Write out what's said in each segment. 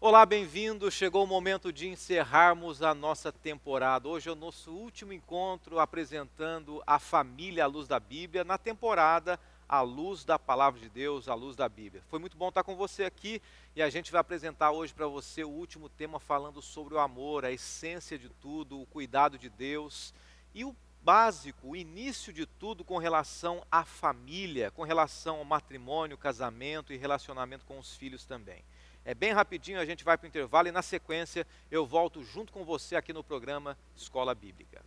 Olá, bem-vindo. Chegou o momento de encerrarmos a nossa temporada. Hoje é o nosso último encontro apresentando a família à luz da Bíblia, na temporada à luz da Palavra de Deus, à luz da Bíblia. Foi muito bom estar com você aqui e a gente vai apresentar hoje para você o último tema falando sobre o amor, a essência de tudo, o cuidado de Deus e o básico, o início de tudo com relação à família, com relação ao matrimônio, casamento e relacionamento com os filhos também. É bem rapidinho, a gente vai para o intervalo e na sequência eu volto junto com você aqui no programa Escola Bíblica.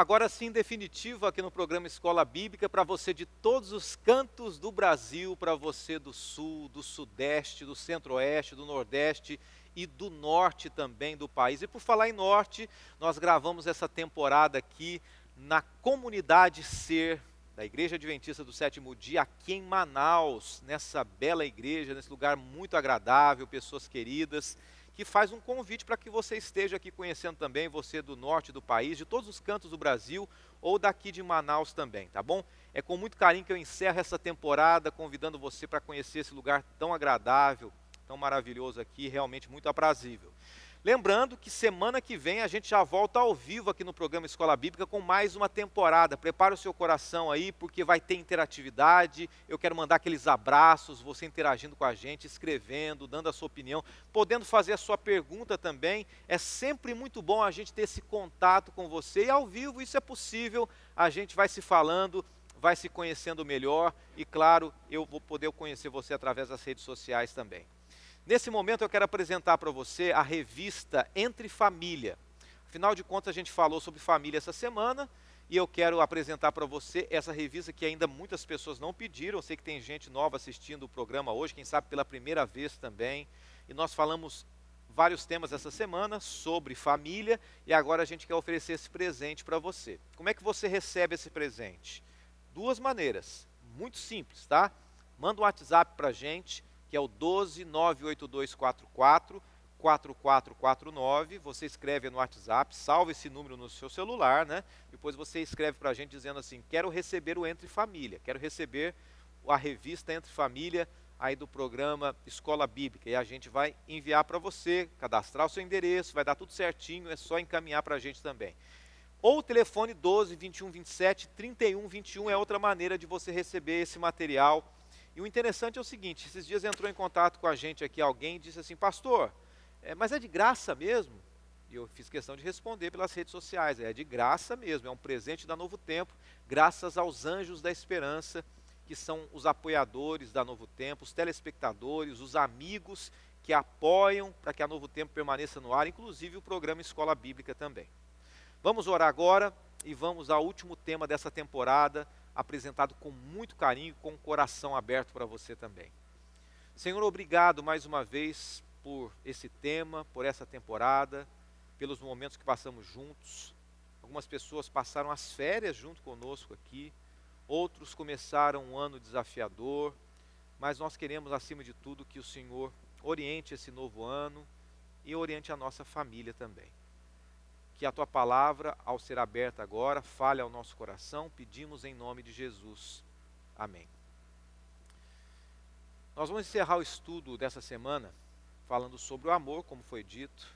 Agora sim, definitivo aqui no programa Escola Bíblica, para você de todos os cantos do Brasil, para você do Sul, do Sudeste, do Centro-Oeste, do Nordeste e do Norte também do país. E por falar em Norte, nós gravamos essa temporada aqui na Comunidade Ser, da Igreja Adventista do Sétimo Dia, aqui em Manaus, nessa bela igreja, nesse lugar muito agradável, pessoas queridas, que faz um convite para que você esteja aqui conhecendo também, você do norte do país, de todos os cantos do Brasil ou daqui de Manaus também, tá bom? É com muito carinho que eu encerro essa temporada, convidando você para conhecer esse lugar tão agradável, tão maravilhoso aqui, realmente muito aprazível. Lembrando que semana que vem a gente já volta ao vivo aqui no programa Escola Bíblica com mais uma temporada. Prepara o seu coração aí, porque vai ter interatividade. Eu quero mandar aqueles abraços, você interagindo com a gente, escrevendo, dando a sua opinião, podendo fazer a sua pergunta também. É sempre muito bom a gente ter esse contato com você. E ao vivo isso é possível, a gente vai se falando, vai se conhecendo melhor. E claro, eu vou poder conhecer você através das redes sociais também. Nesse momento eu quero apresentar para você a revista Entre Família. Afinal de contas a gente falou sobre família essa semana e eu quero apresentar para você essa revista que ainda muitas pessoas não pediram. Eu sei que tem gente nova assistindo o programa hoje, quem sabe pela primeira vez também. E nós falamos vários temas essa semana sobre família e agora a gente quer oferecer esse presente para você. Como é que você recebe esse presente? Duas maneiras, muito simples, tá? Manda um WhatsApp para a gente, que é o 12 98244 4449. Você escreve no WhatsApp, salva esse número no seu celular, né? Depois você escreve para a gente dizendo assim: quero receber o Entre Família, quero receber a revista Entre Família aí do programa Escola Bíblica. E a gente vai enviar para você, cadastrar o seu endereço, vai dar tudo certinho, é só encaminhar para a gente também. Ou o telefone 12 21 27 31 21 é outra maneira de você receber esse material. E o interessante é o seguinte, esses dias entrou em contato com a gente aqui alguém e disse assim: pastor, mas é de graça mesmo? E eu fiz questão de responder pelas redes sociais, é de graça mesmo, é um presente da Novo Tempo, graças aos Anjos da Esperança, que são os apoiadores da Novo Tempo, os telespectadores, os amigos que apoiam para que a Novo Tempo permaneça no ar, inclusive o programa Escola Bíblica também. Vamos orar agora e vamos ao último tema dessa temporada, apresentado com muito carinho, com o coração aberto para você também. Senhor, obrigado mais uma vez por esse tema, por essa temporada, pelos momentos que passamos juntos. Algumas pessoas passaram as férias junto conosco aqui, outros começaram um ano desafiador, mas nós queremos, acima de tudo, que o Senhor oriente esse novo ano e oriente a nossa família também. Que a Tua palavra, ao ser aberta agora, fale ao nosso coração, pedimos em nome de Jesus. Amém. Nós vamos encerrar o estudo dessa semana falando sobre o amor, como foi dito.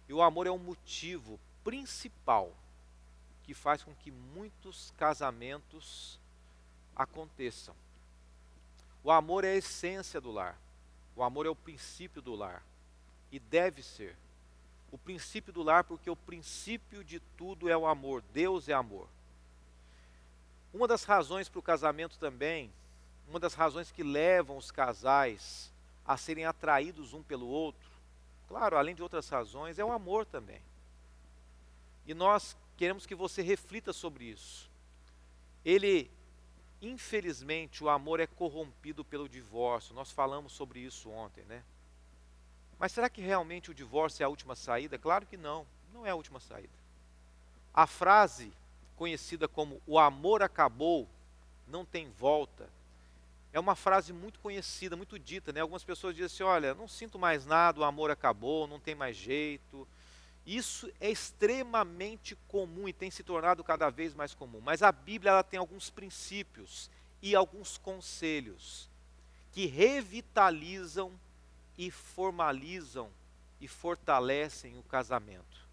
E o amor é um motivo principal que faz com que muitos casamentos aconteçam. O amor é a essência do lar. O amor é o princípio do lar. E deve ser o princípio do lar, porque o princípio de tudo é o amor. Deus é amor. Uma das razões para o casamento também, uma das razões que levam os casais a serem atraídos um pelo outro, claro, além de outras razões, é o amor também. E nós queremos que você reflita sobre isso. Ele Infelizmente, o amor é corrompido pelo divórcio. Nós falamos sobre isso ontem, né? Mas será que realmente o divórcio é a última saída? Claro que não, não é a última saída. A frase conhecida como "o amor acabou, não tem volta", é uma frase muito conhecida, muito dita, né? Algumas pessoas dizem assim: olha, não sinto mais nada, o amor acabou, não tem mais jeito. Isso é extremamente comum e tem se tornado cada vez mais comum. Mas a Bíblia, ela tem alguns princípios e alguns conselhos que revitalizam e formalizam e fortalecem o casamento.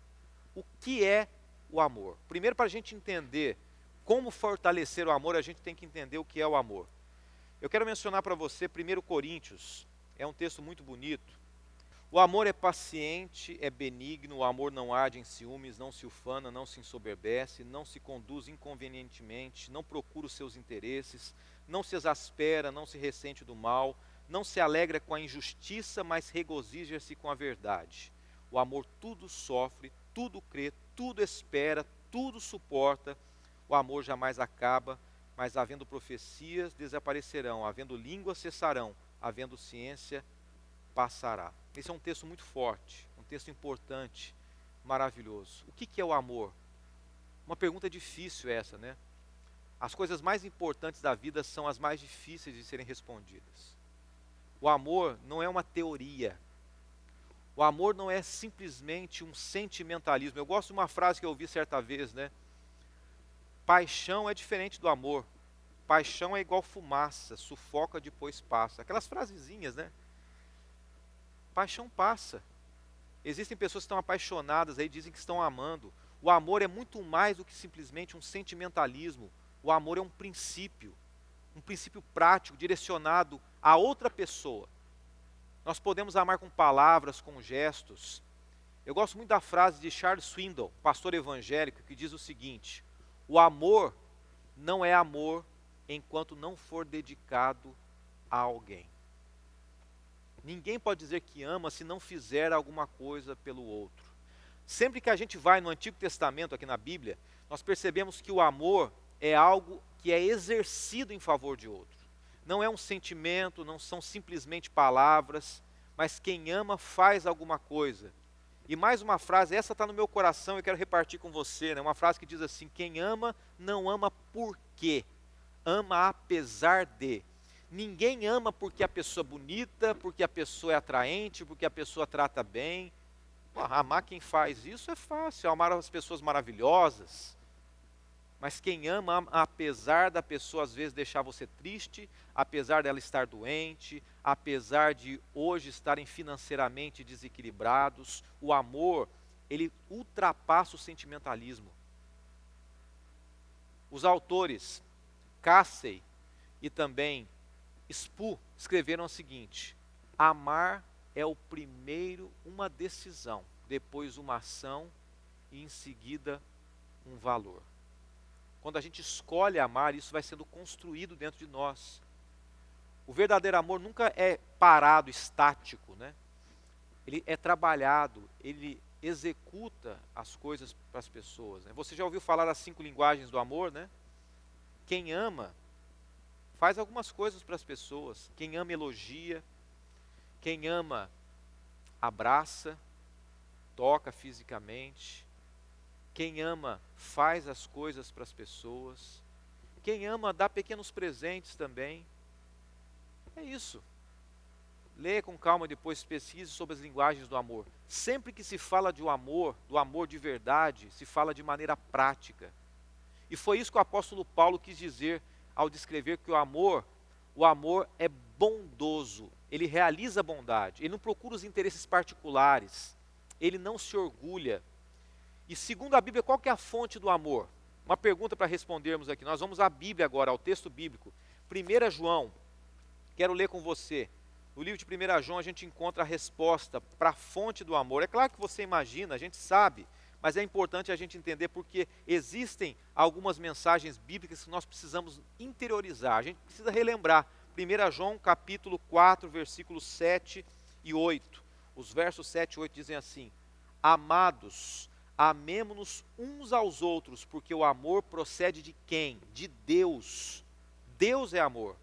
O que é o amor? Primeiro, para a gente entender como fortalecer o amor, a gente tem que entender o que é o amor. Eu quero mencionar para você 1 Coríntios, é um texto muito bonito. O amor é paciente, é benigno, o amor não arde em ciúmes, não se ufana, não se ensoberbece, não se conduz inconvenientemente, não procura os seus interesses, não se exaspera, não se ressente do mal, não se alegra com a injustiça, mas regozija-se com a verdade. O amor tudo sofre, tudo crê, tudo espera, tudo suporta. O amor jamais acaba, mas havendo profecias desaparecerão, havendo línguas cessarão, havendo ciência passará. Esse é um texto muito forte, um texto importante, maravilhoso. O que é o amor? Uma pergunta difícil essa, né? As coisas mais importantes da vida são as mais difíceis de serem respondidas. O amor não é uma teoria. O amor não é simplesmente um sentimentalismo. Eu gosto de uma frase que eu ouvi certa vez, né? Paixão é diferente do amor. Paixão é igual fumaça, sufoca, depois passa. Aquelas frasezinhas, né? Paixão passa. Existem pessoas que estão apaixonadas aí, dizem que estão amando. O amor é muito mais do que simplesmente um sentimentalismo. O amor é um princípio prático, direcionado a outra pessoa. Nós podemos amar com palavras, com gestos. Eu gosto muito da frase de Charles Swindoll, pastor evangélico, que diz o seguinte: o amor não é amor enquanto não for dedicado a alguém. Ninguém pode dizer que ama se não fizer alguma coisa pelo outro. Sempre que a gente vai no Antigo Testamento, aqui na Bíblia, nós percebemos que o amor é algo que é exercido em favor de outro. Não é um sentimento, não são simplesmente palavras, mas quem ama faz alguma coisa. E mais uma frase, essa está no meu coração e quero repartir com você, né? Uma frase que diz assim: quem ama, não ama por quê, ama apesar de. Ninguém ama porque a pessoa é bonita, porque a pessoa é atraente, porque a pessoa trata bem. Pô, amar quem faz isso é fácil, amar as pessoas maravilhosas. Mas quem ama, ama apesar da pessoa às vezes deixar você triste, apesar dela estar doente, apesar de hoje estarem financeiramente desequilibrados. O amor, ele ultrapassa o sentimentalismo. Os autores Cassey e também Spoo escreveram o seguinte: amar é o primeiro uma decisão, depois uma ação e em seguida um valor. Quando a gente escolhe amar, isso vai sendo construído dentro de nós. O verdadeiro amor nunca é parado, estático, né? Ele é trabalhado, ele executa as coisas para as pessoas, né? Você já ouviu falar das 5 linguagens do amor, né? Quem ama faz algumas coisas para as pessoas. Quem ama elogia, quem ama abraça, toca fisicamente. Quem ama faz as coisas para as pessoas. Quem ama dá pequenos presentes também. É isso. Leia com calma depois, pesquise sobre as linguagens do amor. Sempre que se fala do amor de verdade, se fala de maneira prática. E foi isso que o apóstolo Paulo quis dizer ao descrever que o amor é bondoso, ele realiza bondade, ele não procura os interesses particulares, ele não se orgulha. E segundo a Bíblia, qual que é a fonte do amor? Uma pergunta para respondermos aqui. Nós vamos à Bíblia agora, ao texto bíblico. 1 João, quero ler com você. No livro de 1 João a gente encontra a resposta para a fonte do amor. É claro que você imagina, a gente sabe, mas é importante a gente entender porque existem algumas mensagens bíblicas que nós precisamos interiorizar. A gente precisa relembrar. 1 João capítulo 4, versículos 7 e 8. Os versos 7 e 8 dizem assim: amados, amemo-nos uns aos outros, porque o amor procede de quem? De Deus. Deus é amor.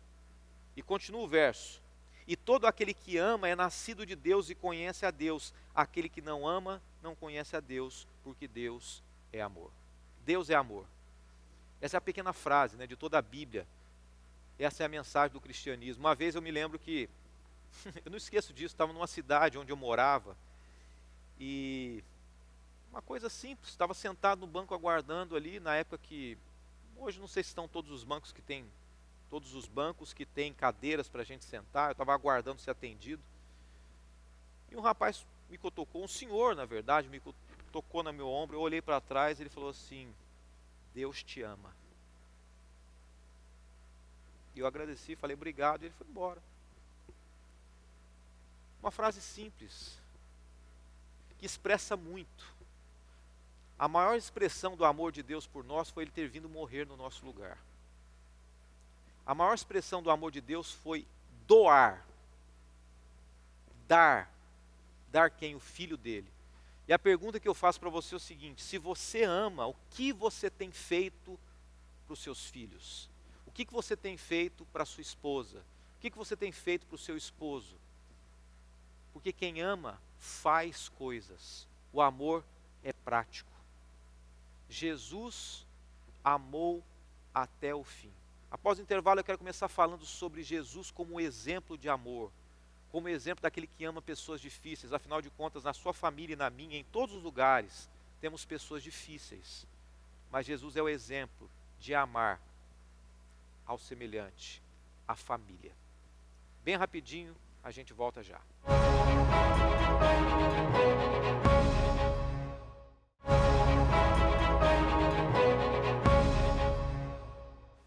E continua o verso. E todo aquele que ama é nascido de Deus e conhece a Deus. Aquele que não ama não conhece a Deus, porque Deus é amor. Deus é amor. Essa é a pequena frase, né, de toda a Bíblia. Essa é a mensagem do cristianismo. Uma vez eu me lembro que, eu não esqueço disso, estava numa cidade onde eu morava, e uma coisa simples, estava sentado no banco aguardando ali, na época que, hoje não sei se estão todos os bancos que têm, todos os bancos que têm cadeiras para a gente sentar, eu estava aguardando ser atendido, e um rapaz me cutucou, um senhor na verdade, me tocou no meu ombro, eu olhei para trás e ele falou assim, Deus te ama. E eu agradeci, falei obrigado, e ele foi embora. Uma frase simples, que expressa muito. A maior expressão do amor de Deus por nós foi Ele ter vindo morrer no nosso lugar. A maior expressão do amor de Deus foi doar, dar quem? O Filho dele. E a pergunta que eu faço para você é o seguinte, se você ama, o que você tem feito para os seus filhos? O que você tem feito para a sua esposa? O que você tem feito para o seu esposo? Porque quem ama faz coisas. O amor é prático. Jesus amou até o fim. Após o intervalo eu quero começar falando sobre Jesus como exemplo de amor. Como exemplo daquele que ama pessoas difíceis. Afinal de contas, na sua família e na minha, em todos os lugares, temos pessoas difíceis. Mas Jesus é o exemplo de amar ao semelhante, à família. Bem rapidinho, a gente volta já.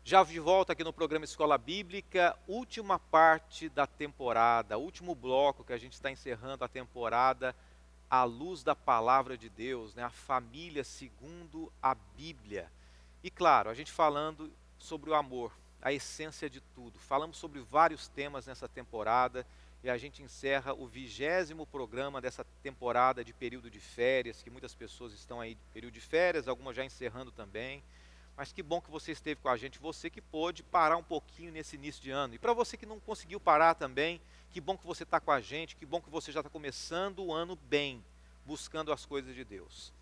Já de volta aqui no programa Escola Bíblica, última parte da temporada, último bloco que a gente está encerrando a temporada à luz da palavra de Deus, né? A família segundo a Bíblia. E claro, a gente falando sobre o amor, a essência de tudo. Falamos sobre vários temas nessa temporada e a gente encerra o 20º programa dessa temporada de período de férias, que muitas pessoas estão aí de período de férias, algumas já encerrando também. Mas que bom que você esteve com a gente, você que pôde parar um pouquinho nesse início de ano. E para você que não conseguiu parar também, que bom que você está com a gente, que bom que você já está começando o ano bem, buscando as coisas de Deus.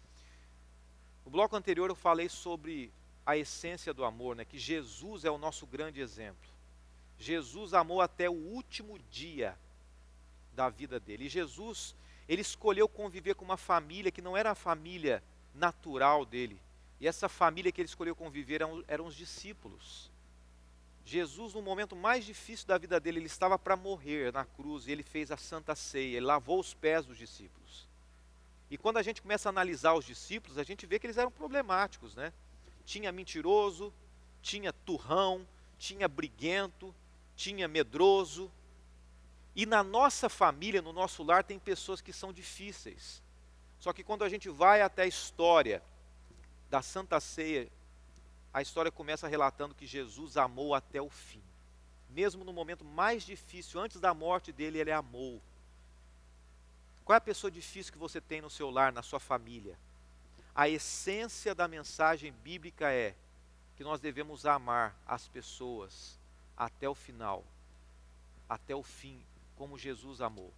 No bloco anterior eu falei sobre a essência do amor, né? Que Jesus é o nosso grande exemplo. Jesus amou até o último dia da vida dele. E Jesus, ele escolheu conviver com uma família que não era a família natural dele. E essa família que ele escolheu conviver eram os discípulos. Jesus, no momento mais difícil da vida dele, ele estava para morrer na cruz e ele fez a Santa Ceia, ele lavou os pés dos discípulos. E quando a gente começa a analisar os discípulos, a gente vê que eles eram problemáticos, né? Tinha mentiroso, tinha turrão, tinha briguento, tinha medroso. E na nossa família, no nosso lar, tem pessoas que são difíceis. Só que quando a gente vai até a história da Santa Ceia, a história começa relatando que Jesus amou até o fim. Mesmo no momento mais difícil, antes da morte dele, ele amou. Qual é a pessoa difícil que você tem no seu lar, na sua família? A essência da mensagem bíblica é que nós devemos amar as pessoas até o final, até o fim, como Jesus amou.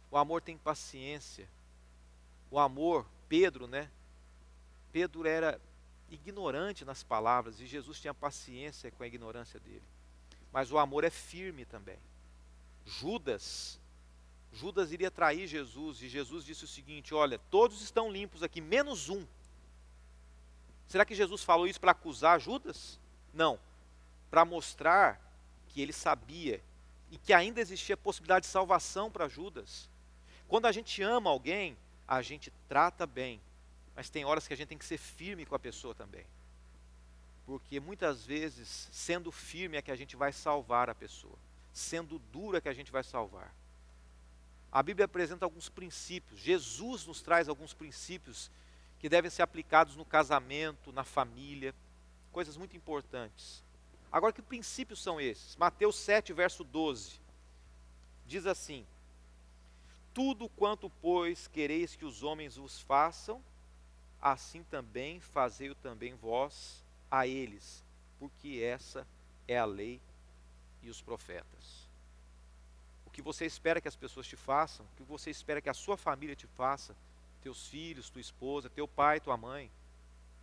O amor tem paciência. O amor, Pedro, né? Pedro era ignorante nas palavras e Jesus tinha paciência com a ignorância dele. Mas o amor é firme também. Judas iria trair Jesus e Jesus disse o seguinte, olha, todos estão limpos aqui, menos um. Será que Jesus falou isso para acusar Judas? Não, para mostrar que ele sabia e que ainda existia possibilidade de salvação para Judas. Quando a gente ama alguém, a gente trata bem, mas tem horas que a gente tem que ser firme com a pessoa também. Porque muitas vezes, sendo firme é que a gente vai salvar a pessoa. Sendo duro é que a gente vai salvar. A Bíblia apresenta alguns princípios. Jesus nos traz alguns princípios que devem ser aplicados no casamento, na família. Coisas muito importantes. Agora, que princípios são esses? Mateus 7, verso 12. Diz assim: tudo quanto, pois, quereis que os homens vos façam, assim também fazei-o também vós a eles, porque essa é a lei e os profetas. O que você espera que as pessoas te façam, o que você espera que a sua família te faça, teus filhos, tua esposa, teu pai, tua mãe,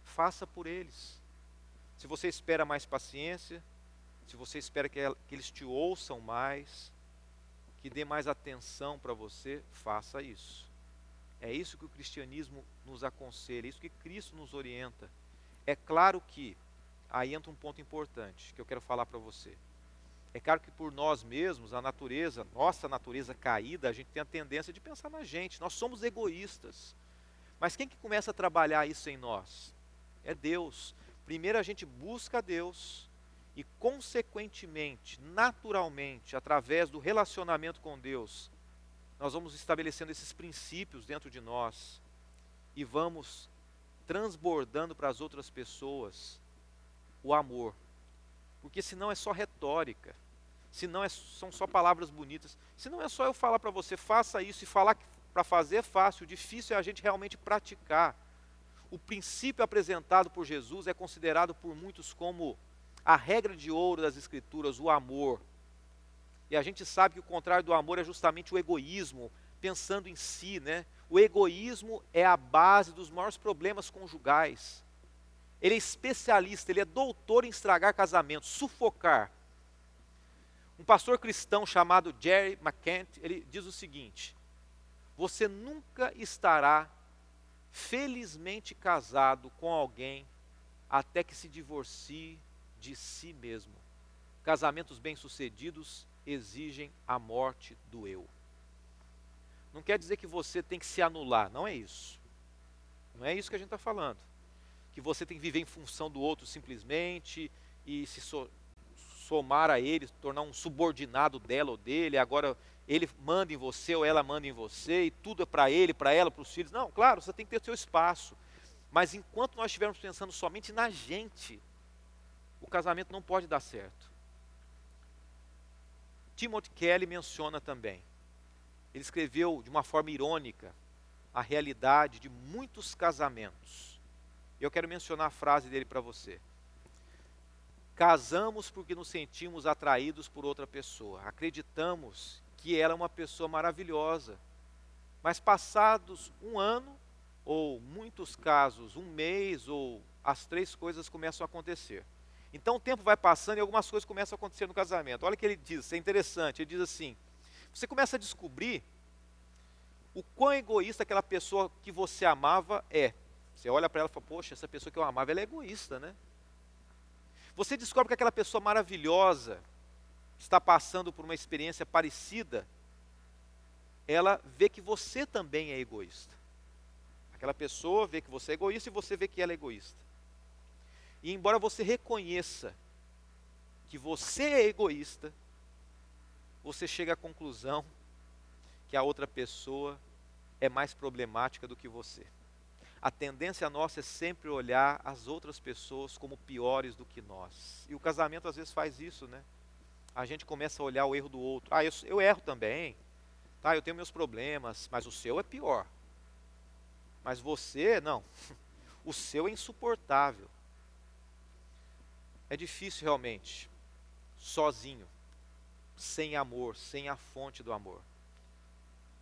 faça por eles. Se você espera mais paciência, se você espera que eles te ouçam mais, que dê mais atenção para você, faça isso. É isso que o cristianismo nos aconselha, é isso que Cristo nos orienta. É claro que, aí entra um ponto importante que eu quero falar para você. É claro que por nós mesmos, a natureza, nossa natureza caída, a gente tem a tendência de pensar na gente. Nós somos egoístas. Mas quem que começa a trabalhar isso em nós? É Deus. Primeiro a gente busca a Deus e, consequentemente, naturalmente, através do relacionamento com Deus, nós vamos estabelecendo esses princípios dentro de nós e vamos transbordando para as outras pessoas o amor. Porque senão é só retórica, senão são só palavras bonitas, senão é só eu falar para você, faça isso, e falar para fazer é fácil, o difícil é a gente realmente praticar. O princípio apresentado por Jesus é considerado por muitos como a regra de ouro das Escrituras, o amor. E a gente sabe que o contrário do amor é justamente o egoísmo, pensando em si, né? O egoísmo é a base dos maiores problemas conjugais. Ele é especialista, ele é doutor em estragar casamentos, sufocar. Um pastor cristão chamado Jerry McKent, ele diz o seguinte: você nunca estará felizmente casado com alguém até que se divorcie de si mesmo. Casamentos bem-sucedidos exigem a morte do eu. Não quer dizer que você tem que se anular, não é isso. Não é isso que a gente está falando. Que você tem que viver em função do outro simplesmente e se somar a ele, tornar um subordinado dela ou dele, agora ele manda em você ou ela manda em você e tudo é para ele, para ela, para os filhos. Não, claro, você tem que ter seu espaço. Mas enquanto nós estivermos pensando somente na gente, o casamento não pode dar certo. Timothy Kelly menciona também. Ele escreveu de uma forma irônica a realidade de muitos casamentos. Eu quero mencionar a frase dele para você. Casamos porque nos sentimos atraídos por outra pessoa. Acreditamos que ela é uma pessoa maravilhosa. Mas passados um ano, ou muitos casos, um mês, ou as três coisas começam a acontecer. Então o tempo vai passando e algumas coisas começam a acontecer no casamento. Olha o que ele diz, é interessante. Ele diz assim: você começa a descobrir o quão egoísta aquela pessoa que você amava é. Você olha para ela e fala, poxa, essa pessoa que eu amava, ela é egoísta, né? Você descobre que aquela pessoa maravilhosa está passando por uma experiência parecida, ela vê que você também é egoísta. Aquela pessoa vê que você é egoísta e você vê que ela é egoísta. E embora você reconheça que você é egoísta, você chega à conclusão que a outra pessoa é mais problemática do que você. A tendência nossa é sempre olhar as outras pessoas como piores do que nós. E o casamento às vezes faz isso, né? A gente começa a olhar o erro do outro. Ah, eu erro também. Tá, eu tenho meus problemas, mas o seu é pior. Mas você, não. O seu é insuportável. É difícil realmente, sozinho, sem amor, sem a fonte do amor.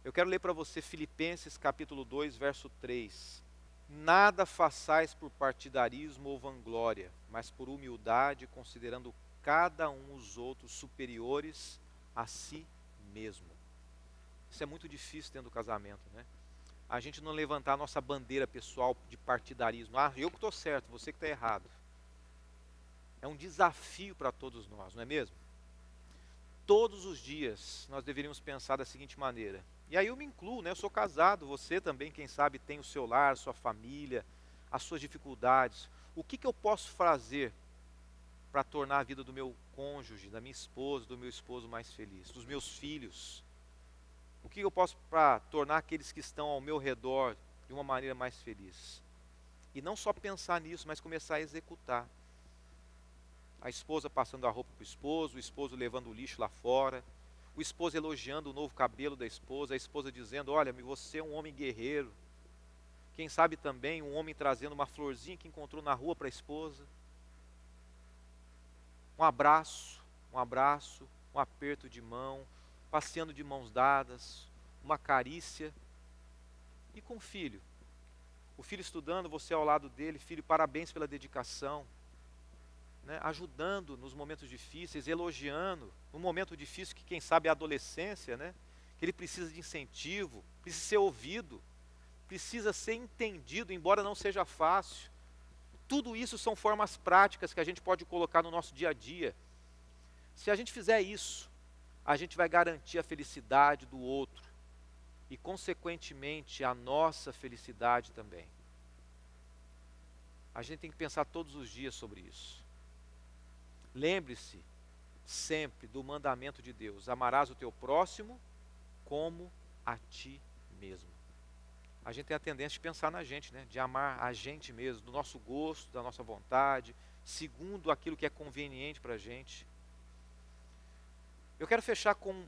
Eu quero ler para você Filipenses capítulo 2, verso 3. Nada façais por partidarismo ou vanglória, mas por humildade, considerando cada um os outros superiores a si mesmo. Isso é muito difícil dentro do casamento, né? A gente não levantar a nossa bandeira pessoal de partidarismo. Ah, eu que estou certo, você que está errado. É um desafio para todos nós, não é mesmo? Todos os dias nós deveríamos pensar da seguinte maneira. E aí eu me incluo, né? Eu sou casado, você também, quem sabe, tem o seu lar, sua família, as suas dificuldades. O que eu posso fazer para tornar a vida do meu cônjuge, da minha esposa, do meu esposo mais feliz, dos meus filhos? O que eu posso para tornar aqueles que estão ao meu redor de uma maneira mais feliz? E não só pensar nisso, mas começar a executar. A esposa passando a roupa para o esposo levando o lixo lá fora, o esposo elogiando o novo cabelo da esposa, a esposa dizendo, olha, você é um homem guerreiro. Quem sabe também um homem trazendo uma florzinha que encontrou na rua para a esposa. um abraço, um aperto de mão, passeando de mãos dadas, uma carícia. E com o filho estudando, você ao lado dele, filho, parabéns pela dedicação, né? Ajudando nos momentos difíceis, elogiando, no momento difícil que quem sabe é a adolescência, né? Que ele precisa de incentivo, precisa ser ouvido, precisa ser entendido, embora não seja fácil. Tudo isso são formas práticas que a gente pode colocar no nosso dia a dia. Se a gente fizer isso, a gente vai garantir a felicidade do outro e, consequentemente, a nossa felicidade também. A gente tem que pensar todos os dias sobre isso. Lembre-se sempre do mandamento de Deus: amarás o teu próximo como a ti mesmo. A gente tem a tendência de pensar na gente, né? De amar a gente mesmo, do nosso gosto, da nossa vontade, segundo aquilo que é conveniente para a gente. Eu quero fechar com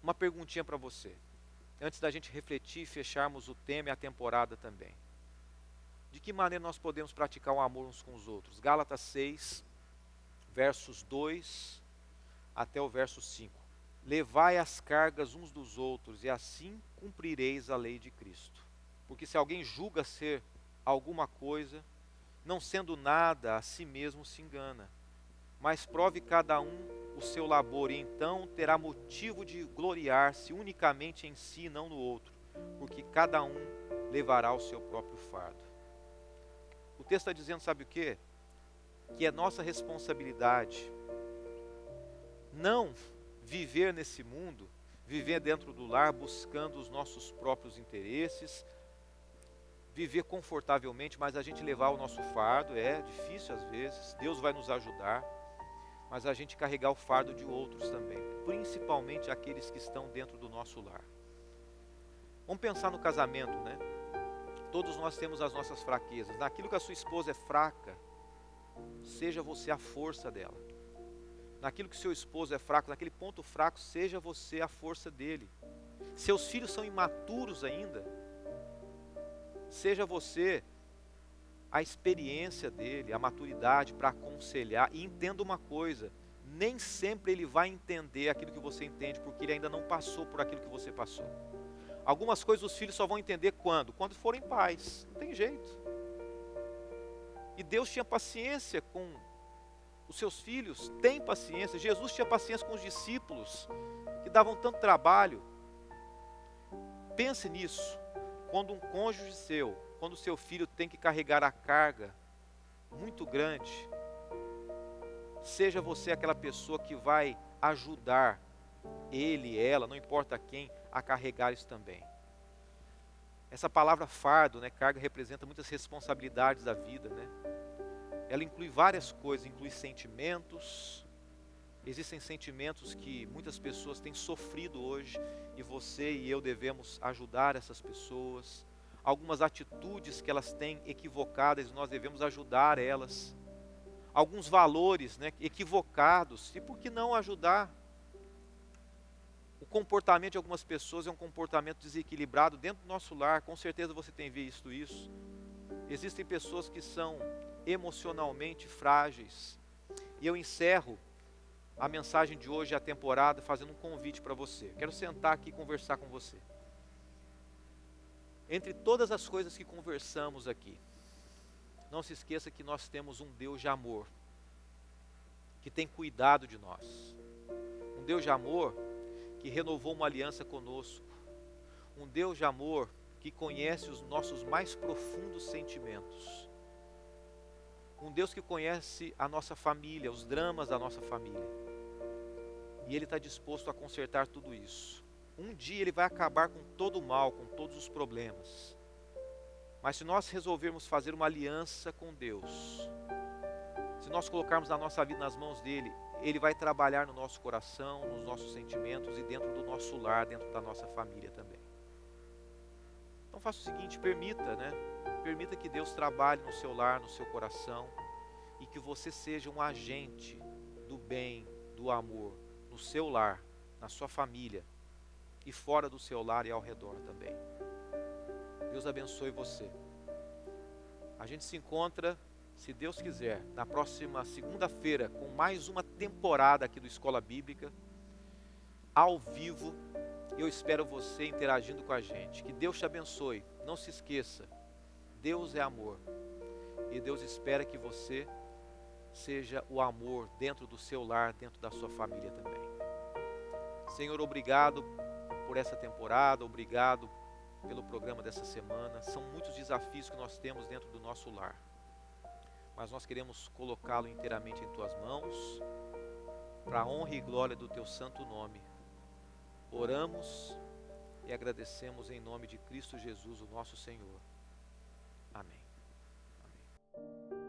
uma perguntinha para você, antes da gente refletir e fecharmos o tema e a temporada também. De que maneira nós podemos praticar o amor uns com os outros? Gálatas 6, versos 2 até o verso 5. Levai as cargas uns dos outros, e assim cumprireis a lei de Cristo. Porque se alguém julga ser alguma coisa, não sendo nada, a si mesmo se engana. Mas prove cada um o seu labor, e então terá motivo de gloriar-se unicamente em si, não no outro, porque cada um levará o seu próprio fardo. O texto está dizendo, sabe o quê? Que é nossa responsabilidade não viver nesse mundo, viver dentro do lar, buscando os nossos próprios interesses, viver confortavelmente, mas a gente levar o nosso fardo. É difícil às vezes, Deus vai nos ajudar, mas a gente carregar o fardo de outros também, principalmente aqueles que estão dentro do nosso lar. Vamos pensar no casamento, né? Todos nós temos as nossas fraquezas. Naquilo que a sua esposa é fraca, seja você a força dela. Naquilo que seu esposo é fraco, naquele ponto fraco, seja você a força dele. Seus filhos são imaturos ainda, seja você a experiência dele, a maturidade para aconselhar. E entenda uma coisa: nem sempre ele vai entender aquilo que você entende, porque ele ainda não passou por aquilo que você passou. Algumas coisas os filhos só vão entender quando? Quando forem pais, não tem jeito. E Deus tinha paciência com os seus filhos, tem paciência. Jesus tinha paciência com os discípulos, que davam tanto trabalho. Pense nisso, quando um cônjuge seu, quando o seu filho tem que carregar a carga muito grande, seja você aquela pessoa que vai ajudar ele, ela, não importa quem, a carregar isso também. Essa palavra fardo, né, carga, representa muitas responsabilidades da vida, né? Ela inclui várias coisas, inclui sentimentos. Existem sentimentos que muitas pessoas têm sofrido hoje, e você e eu devemos ajudar essas pessoas. Algumas atitudes que elas têm equivocadas, nós devemos ajudar elas. Alguns valores, né, equivocados, e por que não ajudar? O comportamento de algumas pessoas é um comportamento desequilibrado dentro do nosso lar. Com certeza você tem visto isso. Existem pessoas que são emocionalmente frágeis. E eu encerro a mensagem de hoje, a temporada, fazendo um convite para você. Quero sentar aqui e conversar com você. Entre todas as coisas que conversamos aqui, não se esqueça que nós temos um Deus de amor, que tem cuidado de nós. Um Deus de amor que renovou uma aliança conosco. Um Deus de amor que conhece os nossos mais profundos sentimentos. Um Deus que conhece a nossa família, os dramas da nossa família. E Ele está disposto a consertar tudo isso. Um dia Ele vai acabar com todo o mal, com todos os problemas. Mas se nós resolvermos fazer uma aliança com Deus, se nós colocarmos a nossa vida nas mãos dEle, Ele vai trabalhar no nosso coração, nos nossos sentimentos e dentro do nosso lar, dentro da nossa família também. Então faça o seguinte, permita, né? Permita que Deus trabalhe no seu lar, no seu coração, e que você seja um agente do bem, do amor, no seu lar, na sua família, e fora do seu lar e ao redor também. Deus abençoe você. A gente se encontra se Deus quiser, na próxima segunda-feira, com mais uma temporada aqui do Escola Bíblica, ao vivo. Eu espero você interagindo com a gente. Que Deus te abençoe. Não se esqueça, Deus é amor. E Deus espera que você seja o amor dentro do seu lar, dentro da sua família também. Senhor, obrigado por essa temporada, obrigado pelo programa dessa semana. São muitos desafios que nós temos dentro do nosso lar, mas nós queremos colocá-lo inteiramente em Tuas mãos, para a honra e glória do Teu santo nome. Oramos e agradecemos em nome de Cristo Jesus, o nosso Senhor. Amém. Amém.